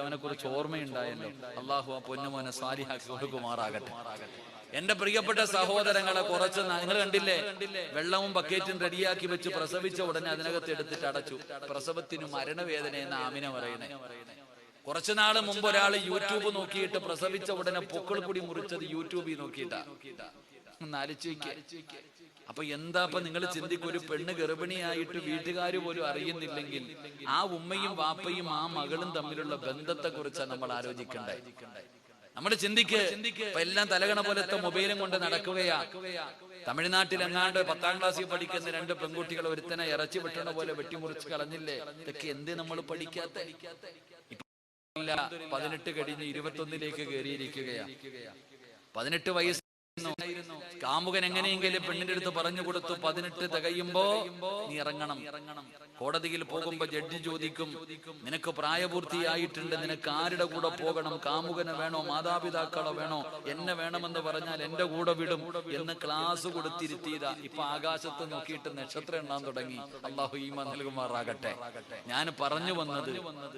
അവനെ കുറിച്ച് ഓർമ്മയുണ്ടായല്ലോ. അള്ളാഹു ആ പൊന്നുമോനെ സാലിഹാക്കി കൊടുക്കുമാറാകട്ടെ. എന്റെ പ്രിയപ്പെട്ട സഹോദരങ്ങളെ, കുറച്ച് നിങ്ങൾ കണ്ടില്ലേ, വെള്ളവും ബക്കറ്റും റെഡിയാക്കി വെച്ച് പ്രസവിച്ച ഉടനെ അതിനകത്ത് എടുത്തിട്ട് അടച്ചു. പ്രസവത്തിന് മരണവേദന എന്ന് ആമിന പറയണേ. കുറച്ചു നാള് മുമ്പ് ഒരാൾ യൂട്യൂബ് നോക്കിയിട്ട് പ്രസവിച്ച ഉടനെ പൊക്കിൾ കൂടി മുറിച്ചത് യൂട്യൂബിൽ നോക്കിയിട്ടാ. അപ്പൊ എന്താ നിങ്ങൾ ചിന്തിക്കും, ഒരു പെണ്ണ് ഗർഭിണിയായിട്ട് വീട്ടുകാർ പോലും അറിയുന്നില്ലെങ്കിൽ ആ ഉമ്മയും വാപ്പയും ആ മകളും തമ്മിലുള്ള ബന്ധത്തെ കുറിച്ചാണ് നമ്മൾ ആലോചിക്കണ്ടേ. നമ്മൾ ചിന്തിക്ക്, എല്ലാം തലകണ പോലത്തെ മൊബൈലും കൊണ്ട് നടക്കുകയാ. തമിഴ്നാട്ടിൽ എങ്ങാണ്ട് 10ാം ക്ലാസ്സിൽ പഠിക്കുന്ന 2 പെൺകുട്ടികൾ ഒരുത്തനെ ഇറച്ചി വെട്ടണ പോലെ വെട്ടിമുറിച്ച് കളഞ്ഞില്ലേ. ഇതൊക്കെ എന്തേ നമ്മൾ പഠിക്കാത്ത? 18 കഴിഞ്ഞ് 21ലേക്ക് കയറിയിരിക്കുകയാ. 18 വയസ്സ് കാമുകൻ എങ്ങനെയെങ്കിലും പെണ്ണിന്റെ അടുത്ത് പറഞ്ഞു കൊടുത്തു, 18 തികയുമ്പോ നീ ഇറങ്ങണം. കോടതിയിൽ പോകുമ്പോ ജഡ്ജി ചോദിക്കും, നിനക്ക് പ്രായപൂർത്തിയായിട്ടുണ്ട്, നിനക്ക് ആരുടെ കൂടെ പോകണം? കാമുകനെ വേണോ, മാതാപിതാക്കളെ വേണോ? എന്നെ വേണമെന്ന് പറഞ്ഞാൽ എന്റെ കൂടെ വിടും എന്ന് ക്ലാസ് കൊടുത്തിരുത്തിയതാ. ഇപ്പൊ ആകാശത്ത് നോക്കിയിട്ട് നക്ഷത്രം എണ്ണാൻ തുടങ്ങി. അള്ളാഹു ഈമാൻ നൽകുമാറാകട്ടെ. ഞാൻ പറഞ്ഞു വന്നത്,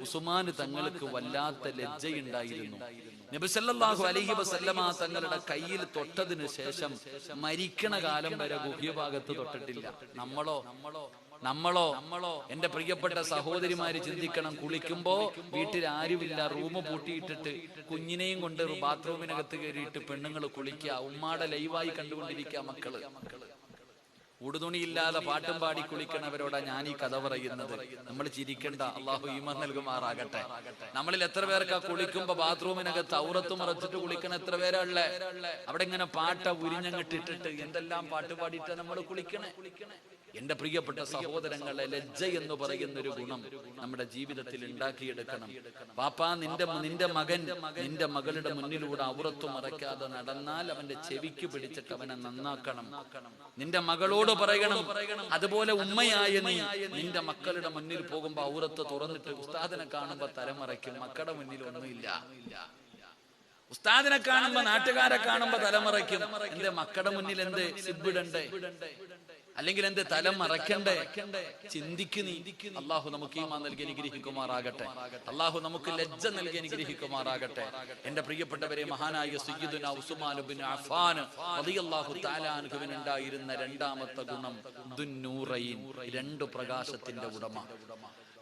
ഉസ്മാന് തങ്ങൾക്ക് വല്ലാത്ത ലജ്ജയുണ്ടായിരുന്നു. നബി സല്ലല്ലാഹു അലൈഹി വസല്ലമ തങ്ങളുടെ കയ്യിൽ തൊട്ടതിന് ശേഷം മരിക്കണ കാലം വരെ ഗുഹ്യഭാഗത്ത് തൊട്ടിട്ടില്ല. നമ്മളോ എന്റെ പ്രിയപ്പെട്ട സഹോദരിമാര് ചിന്തിക്കണം, കുളിക്കുമ്പോ വീട്ടിൽ ആരുമില്ല, റൂം പൂട്ടിയിട്ടിട്ട് കുഞ്ഞിനെയും കൊണ്ട് ബാത്റൂമിനകത്ത് കയറിയിട്ട് പെണ്ണുങ്ങൾ കുളിക്കുക, ഉമ്മാടെ ലൈവായി കണ്ടുകൊണ്ടിരിക്കുക മക്കള്. ഉടുതുണിയില്ലാതെ പാട്ടും പാടി കുളിക്കണവരോടാ ഞാൻ ഈ കഥ പറയുന്നത്. നമ്മൾ ചിരിക്കണ്ട, അള്ളാഹു ഈമാൻ നൽകുമാറാകട്ടെ. നമ്മളിൽ എത്ര പേർക്കാ കുളിക്കുമ്പോ ബാത്റൂമിനകത്ത് ഔറത്ത് മറച്ചിട്ട് കുളിക്കണ എത്ര പേരാ ഉള്ളേ? അവിടെ ഇങ്ങനെ പാട്ട ഉരിഞ്ഞങ്ങിട്ടിട്ടിട്ട് എന്തെല്ലാം പാട്ട് പാടിയിട്ടാ നമ്മൾ കുളിക്കണേ. എന്റെ പ്രിയപ്പെട്ട സഹോദരങ്ങളെ, ലജ്ജ എന്ന് പറയുന്ന ഒരു ഗുണം നമ്മുടെ ജീവിതത്തിൽ ഉണ്ടാക്കിയെടുക്കണം. പാപ്പാ, നിന്റെ മകൻ നിന്റെ മകളുടെ മുന്നിലൂടെ ഔറത്ത് മറയ്ക്കാതെ നടന്നാൽ അവന്റെ ചെവിക്ക് പിടിച്ചിട്ട് അവനെ നന്നാക്കണം. നിന്റെ മകളോട് പറയണം. അതുപോലെ ഉമ്മയായ നീ നിന്റെ മക്കളുടെ മുന്നിൽ പോകുമ്പോ ഔറത്ത് തുറന്നിട്ട് ഉസ്താദിനെ കാണുമ്പോ തലമറയ്ക്കും. മക്കളുടെ മുന്നിൽ ഒന്നുമില്ല. ഉസ്താദിനെ കാണുമ്പോ, നാട്ടുകാരെ കാണുമ്പോ തലമറയ്ക്കും. എന്റെ മക്കളുടെ മുന്നിൽ എന്ത് സിബിടണ്ടേ, അല്ലെങ്കിൽ എന്റെ തല മറക്കണ്ടേ? ചിന്തിക്ക് നീ. അള്ളാഹു നമുക്ക് ഈമാൻ നൽകി അനുഗ്രഹിക്കുമാറാകട്ടെ. അള്ളാഹു നമുക്ക് ലജ്ജ നൽകി അനുഗ്രഹിക്കുമാറാകട്ടെ. എന്റെ പ്രിയപ്പെട്ടവരെ, മഹാനായ സയ്യിദുനാ ഉസ്മാൻ ഇബ്നു അഫ്ഫാൻ റളിയല്ലാഹു തആല അൻഹുവിന് ഉണ്ടായിരുന്ന രണ്ടാമത്തെ ഗുണം ദുന്നൂറൈൻ, 2 പ്രകാശത്തിന്റെ ഉടമ.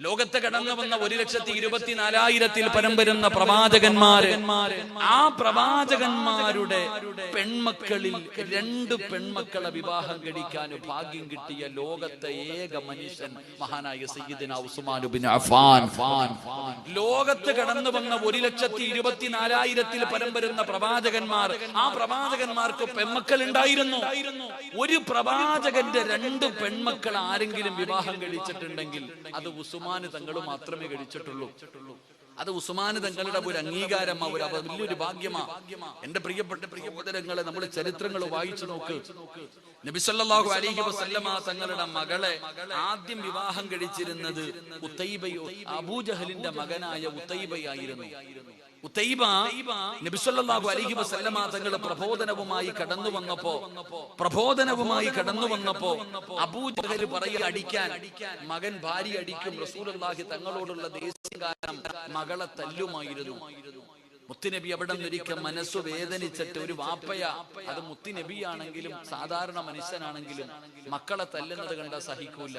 ലോകത്ത് കടന്നു വന്ന 1,24,000-ൽ പരം വരുന്ന പ്രവാചകന്മാര്, ആ പ്രവാചകന്മാരുടെ പെൺമക്കളിൽ 2 പെൺമക്കളെ വിവാഹം കഴിക്കാൻ ഭാഗ്യം കിട്ടിയ ലോകത്തെ ഏക മനുഷ്യൻ മഹാനായ സയ്യിദുനാ ഉസ്മാൻ ഇബ്നു അഫ്ഫാൻ. ലോകത്ത് കടന്നു വന്ന 1,24,000-ൽ പരം വരുന്ന പ്രവാചകന്മാർ, ആ പ്രവാചകന്മാർക്ക് പെൺമക്കൾ ഉണ്ടായിരുന്നു. ഒരു പ്രവാചകന്റെ 2 പെൺമക്കൾ ആരെങ്കിലും വിവാഹം കഴിച്ചിട്ടുണ്ടെങ്കിൽ അത് ഉസ്മാൻ തങ്ങൾ മാത്രമേ കഴിച്ചിട്ടുള്ളൂ. അത് ഉസ്മാൻ തങ്ങളുടെ ഒരു അംഗീകാരമാ, ഒരു വലിയൊരു ഭാഗ്യമാ. എന്റെ പ്രിയപ്പെട്ട സഹോദരങ്ങളെ, നമ്മൾ ചരിത്രങ്ങൾ വായിച്ചു നോക്ക്. നബി സല്ലല്ലാഹു അലൈഹി വസല്ലമ തങ്ങളുടെ മകളെ ആദ്യം വിവാഹം കഴിച്ചിരുന്നത് ഉത്തൈബയോ, അബൂജഹലിന്റെ മകനായ ഉത്തൈബയായിരുന്നു. ഉത്തൈബ നബി സല്ലല്ലാഹു അലൈഹി വസല്ലമ തങ്ങൾ പ്രബോധനവുമായി കടന്നു വന്നപ്പോ അബൂജഹൽ പറയുക, അടിക്കാൻ മകൻ ഭാര്യ അടിക്കും. റസൂലുള്ളാഹി തങ്ങളോടുള്ള ദേശീയഗാനം മകളെ തല്ലുമായിരുന്നു. മുത്തുനബി അവിടെ നിന്നൊരിക്കൽ മനസ്സു വേദനിച്ചിട്ട്, ഒരു വാപ്പയ, അത് മുത്തുനബിയാണെങ്കിലും സാധാരണ മനുഷ്യനാണെങ്കിലും മക്കളെ തല്ലുന്നത് കണ്ടാൽ സഹിക്കൂല.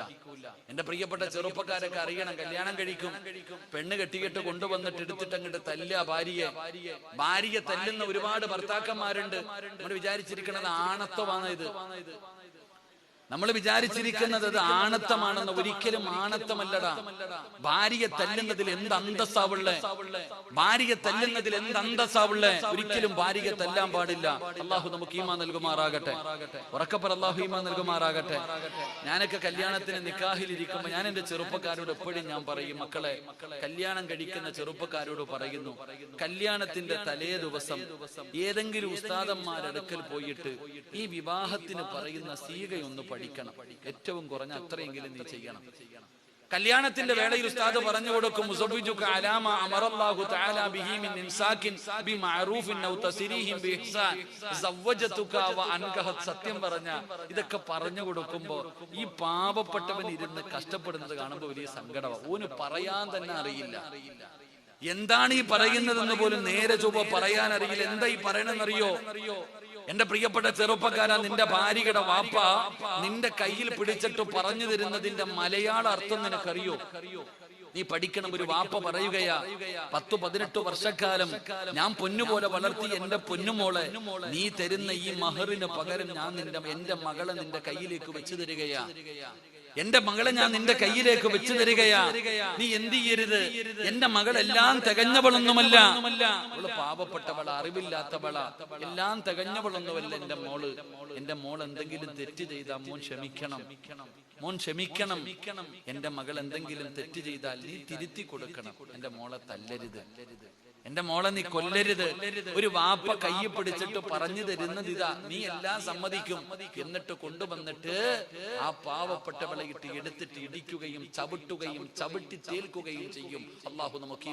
എന്റെ പ്രിയപ്പെട്ട ചെറുപ്പക്കാരൊക്കെ അറിയണം, കല്യാണം കഴിക്കും, പെണ്ണ് കെട്ടിയിട്ട് കൊണ്ടുവന്നിട്ട് എടുത്തിട്ട് അങ്ങോട്ട് തല്ലുക ഭാര്യയെ തല്ലുന്ന ഒരുപാട് ഭർത്താക്കന്മാരുണ്ട്. നമ്മൾ വിചാരിച്ചിരിക്കുന്നത് ആണത്വമാണ് ഇത്. നമ്മൾ വിചാരിച്ചിരിക്കുന്നത് അത് ആണത്തമാണെന്ന്. ഒരിക്കലും ആണത്തമല്ലടാ. ഭാര്യയെ തല്ലുന്നതിൽ എന്ത് അന്തസ്സാവുള്ളേ, ഒരിക്കലും ഭാര്യയെ തല്ലാൻ പാടില്ല. അള്ളാഹു നമുക്ക് ഈമാൻ നൽകുമാറാകട്ടെ. ഉറക്കപ്പറ, അള്ളാഹു ഈമാൻ നൽകുമാറാകട്ടെ. ഞാനൊക്കെ കല്യാണത്തിന് നിക്കാഹിലിരിക്കുമ്പോ ഞാൻ എന്റെ ചെറുപ്പക്കാരോട് എപ്പോഴും ഞാൻ പറയും, മക്കളെ, കല്യാണം കഴിക്കുന്ന ചെറുപ്പക്കാരോട് പറയുന്നു, കല്യാണത്തിന്റെ തലേ ദിവസം ഏതെങ്കിലും ഉസ്താദന്മാരടുക്കൽ പോയിട്ട് ഈ വിവാഹത്തിന് പറയുന്ന സീകയൊന്ന് പഠിക്കണം. ഏറ്റവും കുറഞ്ഞ അത്രയെങ്കിലും നീ ചെയ്യണം. കല്യാണത്തിന്റെ വേളയിൽ ഉസ്താദ് പറഞ്ഞു കൊടുക്കും, മുസബ്ബിജുക അലാമ അമറല്ലാഹു തആല ബിഹി മിൻ ഇംസാകിൻ ബിമഅറൂഫിൻ ഔ തസ്രീഹിൻ ബിഇഹ്സാൻ സവ്വജതുക വ അൻകഹത്. സത്യം പറഞ്ഞ ഇതൊക്കെ പറഞ്ഞു കൊടുക്കുമ്പോ ഈ പാവപ്പെട്ടവൻ ഇരുന്ന് കഷ്ടപ്പെടുന്നത് കാണുമ്പോൾ വലിയ സങ്കടമാണ്. ഓന് പറയാൻ തന്നെ അറിയില്ല. എന്താണ് ഈ പറയുന്നതെന്ന് പോലും നേരെ ചൊവ്വ പറയാൻ അറിയില്ല. എന്താ ഈ പറയണെന്നറിയോ? എന്റെ പ്രിയപ്പെട്ട ചെറുപ്പക്കാരാ, നിന്റെ ഭാര്യയുടെ വാപ്പ നിന്റെ കയ്യിൽ പിടിച്ചിട്ട് പറഞ്ഞു തരുന്നതിന്റെ മലയാള അർത്ഥം നിനക്കറിയോ? നീ പഠിക്കണം. ഒരു വാപ്പ പറയുകയാ, 10-18 വർഷക്കാലം ഞാൻ പൊന്നുപോലെ വളർത്തി എന്റെ പൊന്നുമോളെ, നീ തരുന്ന ഈ മഹറിന് പകരം ഞാൻ എന്റെ മകളെ നിന്റെ കയ്യിലേക്ക് വെച്ചു തരികയാ. എന്റെ മകളെ ഞാൻ നിന്റെ കയ്യിലേക്ക് വെച്ചു തരികയാ. നീ എന്ത് ചെയ്യരുത്. എന്റെ മകൾ എല്ലാം തികഞ്ഞവളൊന്നുമല്ല. അവള് പാവപ്പെട്ടവള, അറിവില്ലാത്തവള, എല്ലാം തികഞ്ഞവളൊന്നുമല്ല എന്റെ മോള്. എന്റെ മോൾ എന്തെങ്കിലും തെറ്റ് ചെയ്താൽ മോൻ ക്ഷമിക്കണം, മോൻ ക്ഷമിക്കണം. എന്റെ മകൾ എന്തെങ്കിലും തെറ്റ് ചെയ്താൽ നീ തിരുത്തി കൊടുക്കണം. എന്റെ മോളെ തല്ലരുത്, എന്റെ മോളെ നീ കൊല്ലരുത്. ഒരു വാപ്പ കയ്യെ പിടിച്ചിട്ട് പറഞ്ഞു തരുന്നത് ഇതാ. നീ എല്ലാം സമ്മതിക്കും, എന്നിട്ട് കൊണ്ടുവന്നിട്ട് ആ പാവപ്പെട്ടവളെ എടുത്തിട്ട് ഇടിക്കുകയും ചവിട്ടുകയും ചവിട്ടി തേൽക്കുകയും ചെയ്യും. അള്ളാഹു നമുക്ക്